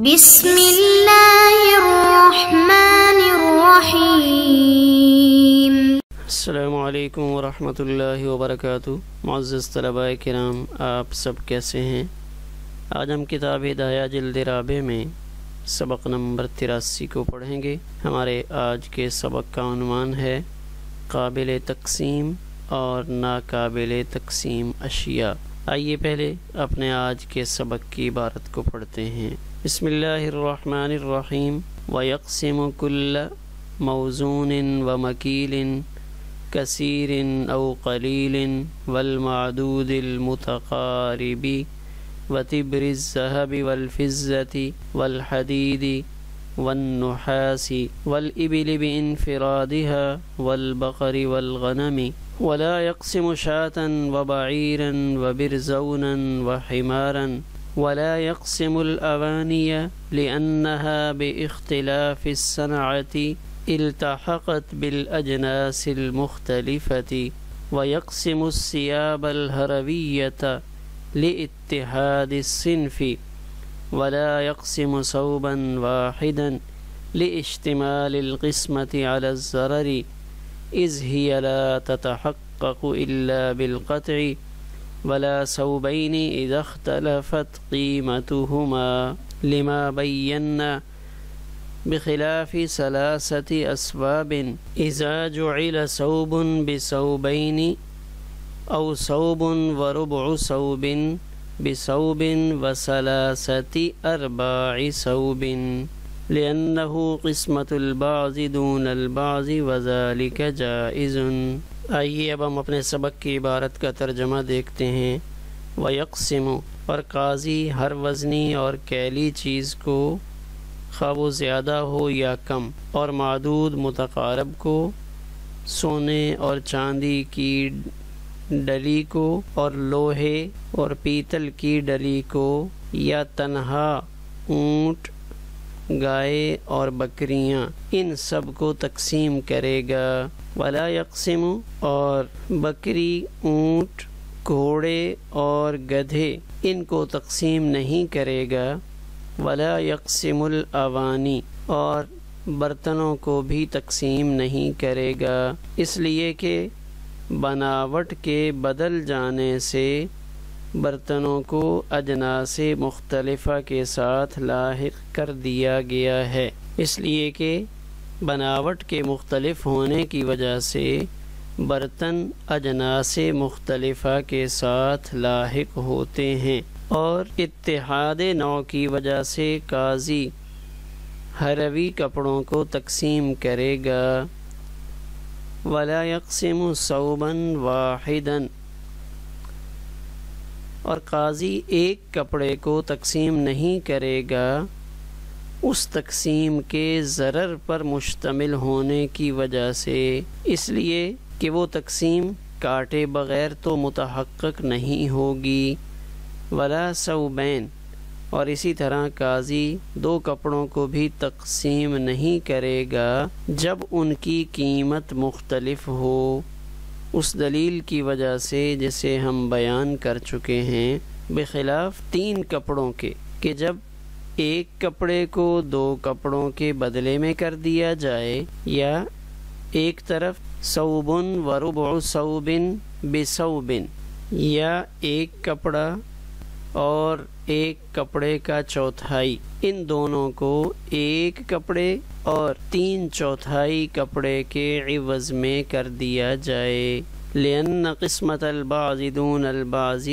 بسم اللہ الرحمن الرحیم۔ السلام علیکم ورحمۃ اللہ وبرکاتہ۔ معزز طلباء کرام، آپ سب کیسے ہیں؟ آج ہم کتاب ہدایہ جلد رابع میں سبق نمبر 83 کو پڑھیں گے۔ ہمارے آج کے سبق کا عنوان ہے قابل تقسیم اور ناقابل تقسیم اشیاء۔ آئیے پہلے اپنے آج کے سبق کی عبارت کو پڑھتے ہیں۔ بسم اللہ الرحمن الرحیم۔ وَيَقْسِمُ كُلَّ مَوْزُونٍ وَمَكِيلٍ كَثِيرٍ أَوْ قَلِيلٍ وَالْمَعْدُودِ الْمُتَقَارِبِ وَتِبْرِ الذَّهَبِ وَالْفِضَّةِ وَالْحَدِيدِ وَالنُّحَاسِ وَالْإِبِلِ بِإِنْفِرَادِهَا وَالْبَقَرِ وَالْغَنَمِ وَلَا يَقْسِمُ شَاةً وَبَعِيرًا وَبِرْزَوْنًا وَحِمَارًا ولا يقسم الأواني لأنها باختلاف الصنعة التحقت بالأجناس المختلفة ويقسم الثياب الهروية لاتحاد الصنف ولا يقسم ثوبا واحدا لاشتمال القسمة على الضرر إذ هي لا تتحقق إلا بالقطع ولا ثوبين إذا اختلفت قيمتهما لما بينا بخلاف ثلاثة أثواب إذا جعل ثوب بثوبين أو ثوب وربع ثوب بثوب وثلاثة أرباع ثوب لأنه قسمة البعض دون البعض وذلك جائز۔ آئیے اب ہم اپنے سبق کی عبارت کا ترجمہ دیکھتے ہیں۔ وَيَقْسِمُ، اور قاضی ہر وزنی اور کیلی چیز کو خواہ وہ زیادہ ہو یا کم، اور معدود متقارب کو، سونے اور چاندی کی ڈلی کو اور لوہے اور پیتل کی ڈلی کو، یا تنہا اونٹ، گائے اور بکریاں، ان سب کو تقسیم کرے گا۔ ولا یقسم، اور بکری، اونٹ، گھوڑے اور گدھے، ان کو تقسیم نہیں کرے گا۔ ولا یقسم الاوانی، اور برتنوں کو بھی تقسیم نہیں کرے گا، اس لیے کہ بناوٹ کے بدل جانے سے برتنوں کو اجناس مختلفہ کے ساتھ لاحق کر دیا گیا ہے، اس لیے کہ بناوٹ کے مختلف ہونے کی وجہ سے برتن اجناس مختلفہ کے ساتھ لاحق ہوتے ہیں، اور اتحاد نوع کی وجہ سے قاضی ہروی کپڑوں کو تقسیم کرے گا۔ ولا یقسم ثوبا واحدا، اور قاضی ایک کپڑے کو تقسیم نہیں کرے گا اس تقسیم کے ضرر پر مشتمل ہونے کی وجہ سے، اس لیے کہ وہ تقسیم کاٹے بغیر تو متحقق نہیں ہوگی۔ ولا ثوبین، اور اسی طرح قاضی دو کپڑوں کو بھی تقسیم نہیں کرے گا جب ان کی قیمت مختلف ہو، اس دلیل کی وجہ سے جسے ہم بیان کر چکے ہیں، بخلاف تین کپڑوں کے، کہ جب ایک کپڑے کو دو کپڑوں کے بدلے میں کر دیا جائے، یا ایک طرف ثوب وربع ثوب بثوب، یا ایک کپڑا اور ایک کپڑے کا چوتھائی، ان دونوں کو ایک کپڑے اور 3/4 کپڑے کے عوض میں کر دیا جائے۔ لأن قسمت البعض دون البعض،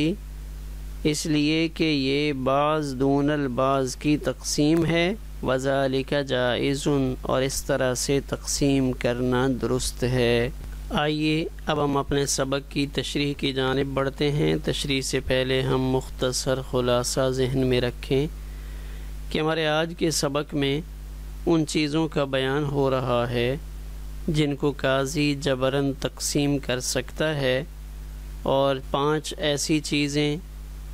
اس لیے کہ یہ بعض دون البعض کی تقسیم ہے، وذالک جائز، اور اس طرح سے تقسیم کرنا درست ہے۔ آئیے اب ہم اپنے سبق کی تشریح کی جانب بڑھتے ہیں۔ تشریح سے پہلے ہم مختصر خلاصہ ذہن میں رکھیں کہ ہمارے آج کے سبق میں ان چیزوں کا بیان ہو رہا ہے جن کو قاضی جبراً تقسیم کر سکتا ہے، اور 5 ایسی چیزیں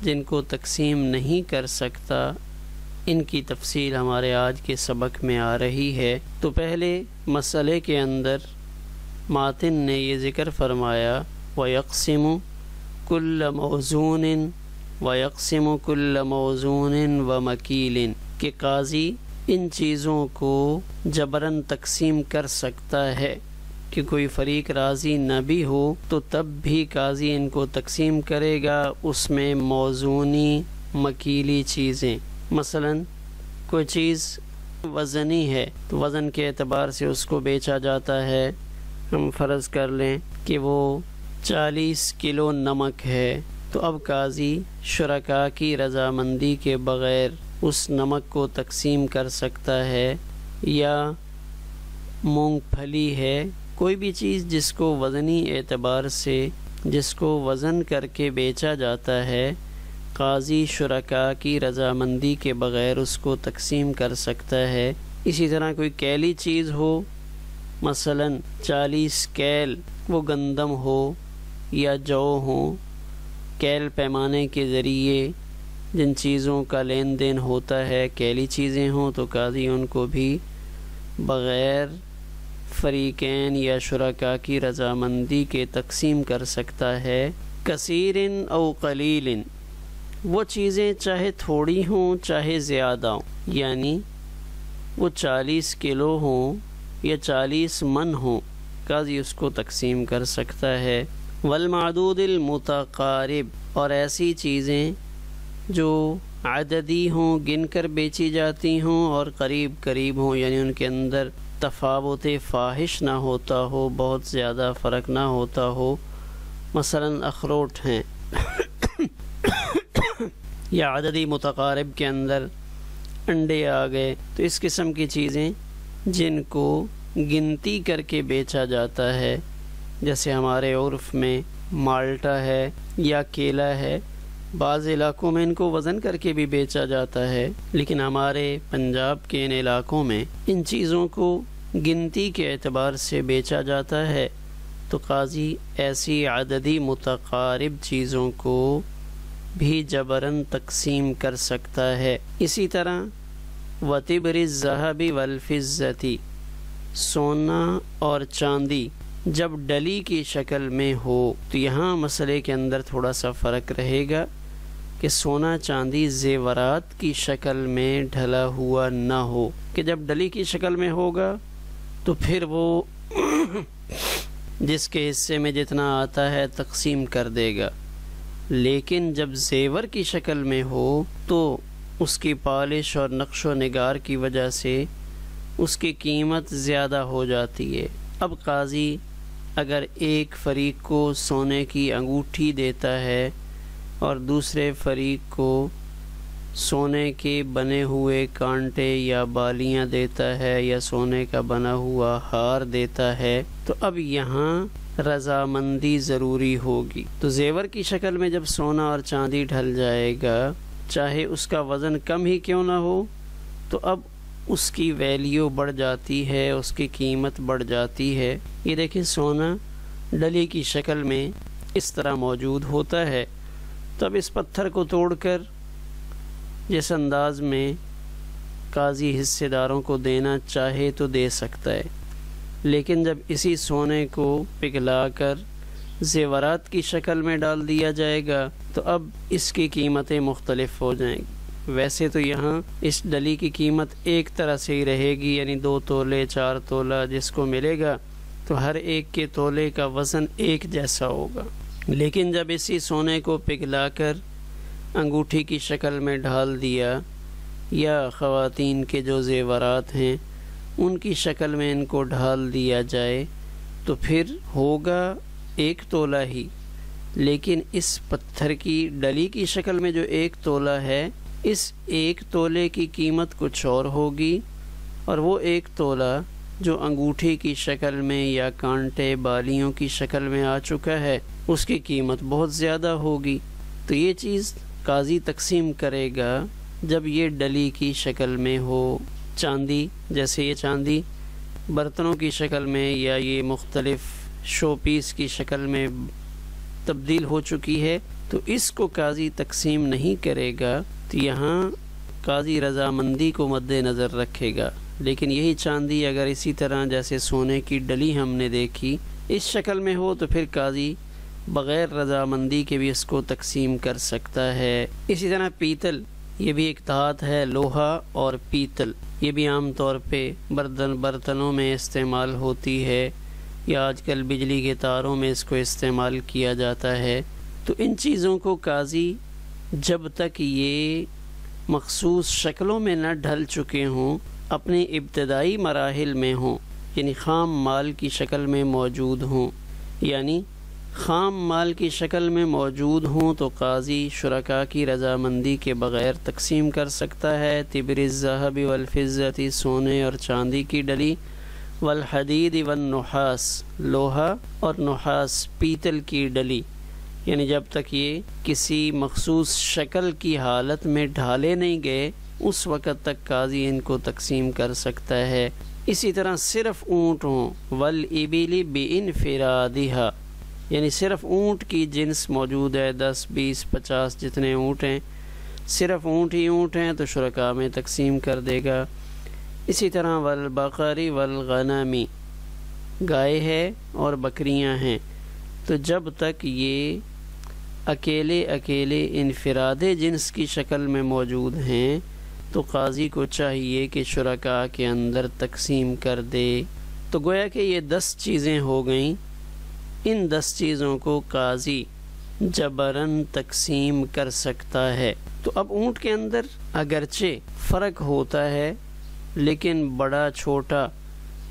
جن کو تقسیم نہیں کر سکتا، ان کی تفصیل ہمارے آج کے سبق میں آ رہی ہے۔ تو پہلے مسئلے کے اندر ماتن نے یہ ذکر فرمایا وَيَقْسِمُ كُلَّ مَوْزُونٍ وَيَقْسِمُ كُلَّ مَوْزُونٍ وَمَكِيلٍ، کہ قاضی ان چیزوں کو جبراً تقسیم کر سکتا ہے کہ کوئی فریق راضی نہ بھی ہو تو تب بھی قاضی ان کو تقسیم کرے گا، اس میں موزونی مکیلی چیزیں، مثلا کوئی چیز وزنی ہے تو وزن کے اعتبار سے اس کو بیچا جاتا ہے. ہم فرض کر لیں کہ وہ 40 کلو نمک ہے، تو اب قاضی شرکاء کی رضامندی کے بغیر اس نمک کو تقسیم کر سکتا ہے. یا مونگ پھلی ہے، کوئی بھی چیز جس کو وزنی اعتبار سے جس کو وزن کر کے بیچا جاتا ہے، قاضی شرکاء کی رضامندی کے بغیر اس کو تقسیم کر سکتا ہے. اسی طرح کوئی کیلی چیز ہو، مثلا 40 کیل وہ گندم ہو یا جو ہو، کیل پیمانے کے ذریعے جن چیزوں کا لین دین ہوتا ہے کیلی چیزیں ہوں، تو قاضی ان کو بھی بغیر فریقین یا شرکاء کی رضامندی کے تقسیم کر سکتا ہے. کثیر او قلیل، وہ چیزیں چاہے تھوڑی ہوں چاہے زیادہ ہوں، یعنی وہ 40 کلو ہوں یا 40 من ہوں، قاضی اس کو تقسیم کر سکتا ہے. والمعدود المتقارب، اور ایسی چیزیں جو عددی ہوں، گن کر بیچی جاتی ہوں، اور قریب قریب ہوں، یعنی ان کے اندر تفاوت فاحش نہ ہوتا ہو، بہت زیادہ فرق نہ ہوتا ہو. مثلا اخروٹ ہیں یا عددی متقارب کے اندر انڈے آ گئے، تو اس قسم کی چیزیں جن کو گنتی کر کے بیچا جاتا ہے، جیسے ہمارے عرف میں مالٹا ہے یا کیلا ہے. بعض علاقوں میں ان کو وزن کر کے بھی بیچا جاتا ہے، لیکن ہمارے پنجاب کے ان علاقوں میں ان چیزوں کو گنتی کے اعتبار سے بیچا جاتا ہے. تو قاضی ایسی عددی متقارب چیزوں کو بھی جبراً تقسیم کر سکتا ہے. اسی طرح وَتِبْرِ الذَّهَبِ وَالْفِضَّةِ، سونا اور چاندی جب ڈلی کی شکل میں ہو، تو یہاں مسئلے کے اندر تھوڑا سا فرق رہے گا کہ سونا چاندی زیورات کی شکل میں ڈھلا ہوا نہ ہو، کہ جب ڈلی کی شکل میں ہوگا تو پھر وہ جس کے حصے میں جتنا آتا ہے تقسیم کر دے گا. لیکن جب زیور کی شکل میں ہو تو اس کی پالش اور نقش و نگار کی وجہ سے اس کی قیمت زیادہ ہو جاتی ہے. اب قاضی اگر ایک فریق کو سونے کی انگوٹھی دیتا ہے اور دوسرے فریق کو سونے کے بنے ہوئے کانٹے یا بالیاں دیتا ہے یا سونے کا بنا ہوا ہار دیتا ہے، تو اب یہاں رضامندی ضروری ہوگی. تو زیور کی شکل میں جب سونا اور چاندی ڈھل جائے گا، چاہے اس کا وزن کم ہی کیوں نہ ہو، تو اب اس کی ویلیو بڑھ جاتی ہے، اس کی قیمت بڑھ جاتی ہے. یہ دیکھیں سونا ڈلی کی شکل میں اس طرح موجود ہوتا ہے، تب اس پتھر کو توڑ کر جس انداز میں قاضی حصے داروں کو دینا چاہے تو دے سکتا ہے. لیکن جب اسی سونے کو پگھلا کر زیورات کی شکل میں ڈال دیا جائے گا تو اب اس کی قیمتیں مختلف ہو جائیں گی. ویسے تو یہاں اس ڈلی کی قیمت ایک طرح سے ہی رہے گی، یعنی 2 تولے 4 تولہ جس کو ملے گا تو ہر ایک کے تولے کا وزن ایک جیسا ہوگا. لیکن جب اسی سونے کو پگھلا کر انگوٹھی کی شکل میں ڈھال دیا، یا خواتین کے جو زیورات ہیں ان کی شکل میں ان کو ڈھال دیا جائے، تو پھر ہوگا 1 تولہ ہی، لیکن اس پتھر کی ڈلی کی شکل میں جو 1 تولہ ہے، اس 1 تولے کی قیمت کچھ اور ہوگی، اور وہ 1 تولہ جو انگوٹھی کی شکل میں یا کانٹے بالیوں کی شکل میں آ چکا ہے اس کی قیمت بہت زیادہ ہوگی. تو یہ چیز قاضی تقسیم کرے گا جب یہ ڈلی کی شکل میں ہو. چاندی، جیسے یہ چاندی برتنوں کی شکل میں یا یہ مختلف شو پیس کی شکل میں تبدیل ہو چکی ہے، تو اس کو قاضی تقسیم نہیں کرے گا. تو یہاں قاضی رضامندی کو مد نظر رکھے گا. لیکن یہی چاندی اگر اسی طرح جیسے سونے کی ڈلی ہم نے دیکھی اس شکل میں ہو تو پھر قاضی بغیر رضامندی کے بھی اس کو تقسیم کر سکتا ہے. اسی طرح پیتل یہ بھی ایک دھات ہے، لوہا اور پیتل، یہ بھی عام طور پہ برتنوں میں استعمال ہوتی ہے، یا آج کل بجلی کے تاروں میں اس کو استعمال کیا جاتا ہے۔ تو ان چیزوں کو قاضی جب تک یہ مخصوص شکلوں میں نہ ڈھل چکے ہوں، اپنے ابتدائی مراحل میں ہوں، یعنی خام مال کی شکل میں موجود ہوں، یعنی خام مال کی شکل میں موجود ہوں تو قاضی شرکاء کی رضامندی کے بغیر تقسیم کر سکتا ہے۔ تبر الذہب والفضۃ، سونے اور چاندی کی ڈلی، والحدید والنحاس، لوہا اور نحاس پیتل کی ڈلی، یعنی جب تک یہ کسی مخصوص شکل کی حالت میں ڈھالے نہیں گئے اس وقت تک قاضی ان کو تقسیم کر سکتا ہے۔ اسی طرح صرف اونٹ ہوں، والابل بانفرادھا، یعنی صرف اونٹ کی جنس موجود ہے، 10 20 50 جتنے اونٹ ہیں، صرف اونٹ ہی اونٹ ہیں تو شرکاء میں تقسیم کر دے گا۔ اسی طرح والبقر والغنم، گائے ہے اور بکریاں ہیں، تو جب تک یہ اکیلے انفراد جنس کی شکل میں موجود ہیں تو قاضی کو چاہیے کہ شرکاء کے اندر تقسیم کر دے۔ تو گویا کہ یہ 10 چیزیں ہو گئیں، ان 10 چیزوں کو قاضی جبراً تقسیم کر سکتا ہے۔ تو اب اونٹ کے اندر اگرچہ فرق ہوتا ہے لیکن بڑا چھوٹا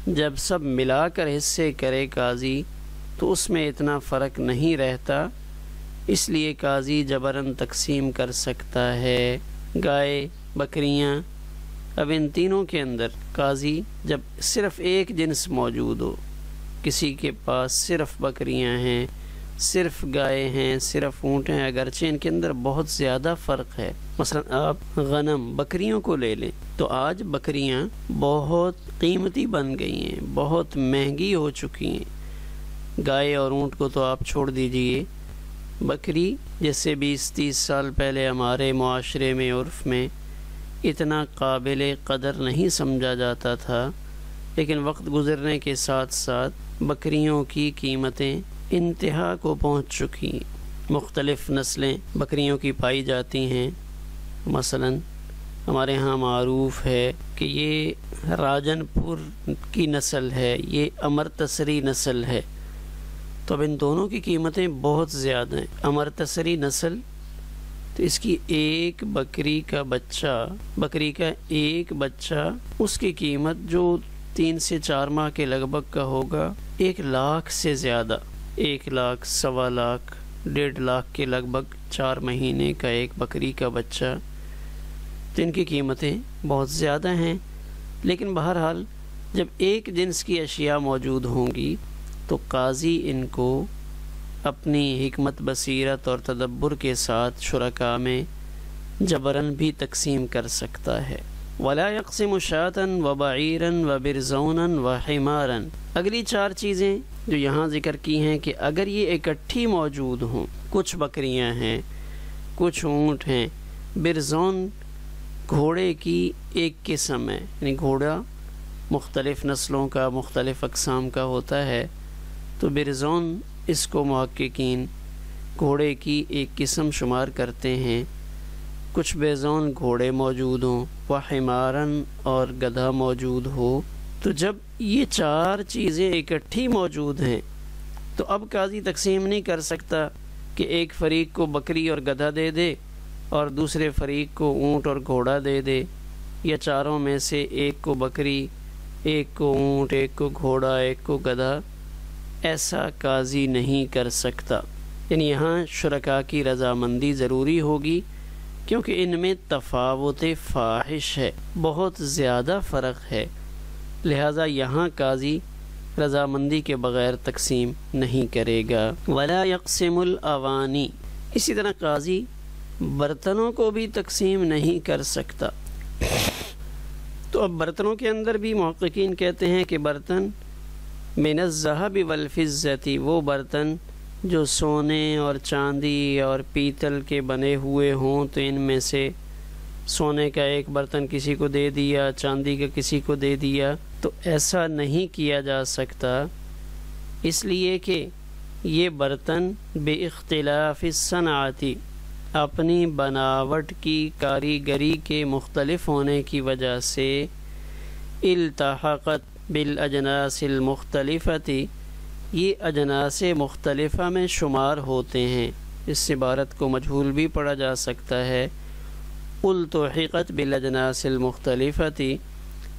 جب سب ملا کر حصے کرے قاضی تو اس میں اتنا فرق نہیں رہتا، اس لیے قاضی جبراً تقسیم کر سکتا ہے۔ گائے، بکریاں، اب ان تینوں کے اندر قاضی جب صرف ایک جنس موجود ہو، کسی کے پاس صرف بکریاں ہیں، صرف گائے ہیں، صرف اونٹ ہیں، اگرچہ ان کے اندر بہت زیادہ فرق ہے، مثلا آپ غنم بکریوں کو لے لیں تو آج بکریاں بہت قیمتی بن گئی ہیں، بہت مہنگی ہو چکی ہیں۔ گائے اور اونٹ کو تو آپ چھوڑ دیجئے، بکری جیسے 20-30 سال پہلے ہمارے معاشرے میں عرف میں اتنا قابل قدر نہیں سمجھا جاتا تھا، لیکن وقت گزرنے کے ساتھ ساتھ بکریوں کی قیمتیں انتہا کو پہنچ چکی ہیں۔ مختلف نسلیں بکریوں کی پائی جاتی ہیں، مثلا ہمارے ہاں معروف ہے کہ یہ راجن پور کی نسل ہے، یہ امرتسری نسل ہے، تو اب ان دونوں کی قیمتیں بہت زیادہ ہیں۔ امرتسری نسل تو اس کی ایک بکری کا ایک بچہ اس کی قیمت جو 3 سے 4 ماہ کے لگ بھگ کا ہوگا 1 لاکھ سے زیادہ، 1 لاکھ، 1.25 لاکھ، 1.5 لاکھ کے لگ بھگ 4 مہینے کا ایک بکری کا بچہ، تو ان کی قیمتیں بہت زیادہ ہیں۔ لیکن بہرحال جب ایک جنس کی اشیاء موجود ہوں گی تو قاضی ان کو اپنی حکمت بصیرت اور تدبر کے ساتھ شرکاء میں جبراً بھی تقسیم کر سکتا ہے۔ وَلَا يَقْسِمُ شَاةً وَبَعِيرًا وَبِرْزَوْنًا وَحِمَارًا، اگلی 4 چیزیں جو یہاں ذکر کی ہیں کہ اگر یہ اکٹھی موجود ہوں، کچھ بکریاں ہیں، کچھ اونٹ ہیں، برزون گھوڑے کی ایک قسم ہے، یعنی گھوڑا مختلف نسلوں کا، مختلف اقسام کا ہوتا ہے، تو برزون اس کو محققین گھوڑے کی ایک قسم شمار کرتے ہیں۔ کچھ بیزون گھوڑے موجود ہوں، وحمارن اور گدھا موجود ہو، تو جب یہ 4 چیزیں اکٹھی موجود ہیں تو اب قاضی تقسیم نہیں کر سکتا کہ ایک فریق کو بکری اور گدھا دے دے اور دوسرے فریق کو اونٹ اور گھوڑا دے دے، یا چاروں میں سے ایک کو بکری، ایک کو اونٹ، ایک کو گھوڑا، ایک کو گدھا، ایسا قاضی نہیں کر سکتا۔ یعنی یہاں شرکاء کی رضامندی ضروری ہوگی کیونکہ ان میں تفاوت فاحش ہے، بہت زیادہ فرق ہے، لہذا یہاں قاضی رضامندی کے بغیر تقسیم نہیں کرے گا۔ ولا یقسم الاوانی، اسی طرح قاضی برتنوں کو بھی تقسیم نہیں کر سکتا۔ تو اب برتنوں کے اندر بھی محققین کہتے ہیں کہ برتن من الذهب والفضة، وہ برتن جو سونے اور چاندی اور پیتل کے بنے ہوئے ہوں تو ان میں سے سونے کا ایک برتن کسی کو دے دیا، چاندی کا کسی کو دے دیا، تو ایسا نہیں کیا جا سکتا، اس لیے کہ یہ برتن بے اختلاف الصنعتی، اپنی بناوٹ کی کاریگری کے مختلف ہونے کی وجہ سے التحقت بالاجناس المختلفۃ، یہ اجناس مختلفہ میں شمار ہوتے ہیں۔ اس عبارت کو مجہول بھی پڑھا جا سکتا ہے۔ التحقت بالاجناس المختلفۃ،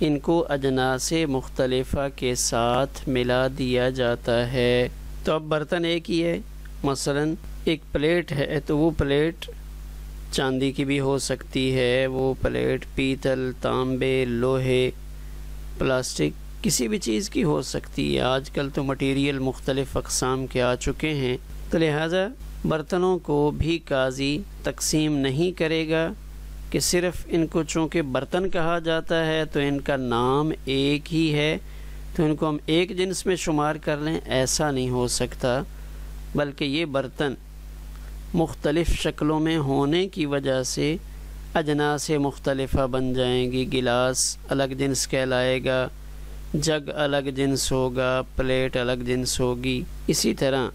ان کو اجناس مختلفہ کے ساتھ ملا دیا جاتا ہے۔ تو اب برتن ایک ہی ہے، مثلا ایک پلیٹ ہے تو وہ پلیٹ چاندی کی بھی ہو سکتی ہے، وہ پلیٹ پیتل، تانبے، لوہے، پلاسٹک، کسی بھی چیز کی ہو سکتی ہے۔ آج کل تو مٹیریل مختلف اقسام کے آ چکے ہیں، تو لہٰذا برتنوں کو بھی قاضی تقسیم نہیں کرے گا کہ صرف ان کو چونکہ برتن کہا جاتا ہے تو ان کا نام ایک ہی ہے تو ان کو ہم ایک جنس میں شمار کر لیں، ایسا نہیں ہو سکتا، بلکہ یہ برتن مختلف شکلوں میں ہونے کی وجہ سے اجناس مختلفہ بن جائیں گی۔ گلاس الگ جنس کہلائے گا، جگ الگ جنس ہوگا، پلیٹ الگ جنس ہوگی۔ اسی طرح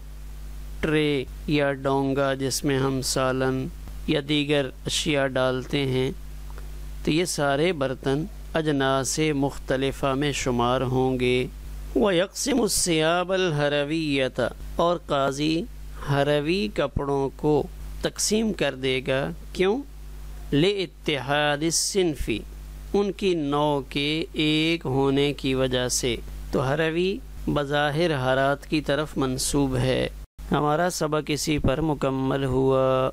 ٹرے یا ڈونگا جس میں ہم سالن یا دیگر اشیاء ڈالتے ہیں، تو یہ سارے برتن اجناس مختلفہ میں شمار ہوں گے۔ وَيَقْسِمُ الثِّيَابَ الْحَرَوِيَّةَ، اور قاضی ہروی کپڑوں کو تقسیم کر دے گا، کیوں؟ لِاتِّحَادِ الصِّنْفِ، ان کی نوع کے ایک ہونے کی وجہ سے۔ تو ہروی بظاہر ہرات کی طرف منسوب ہے۔ ہمارا سبق اسی پر مکمل ہوا۔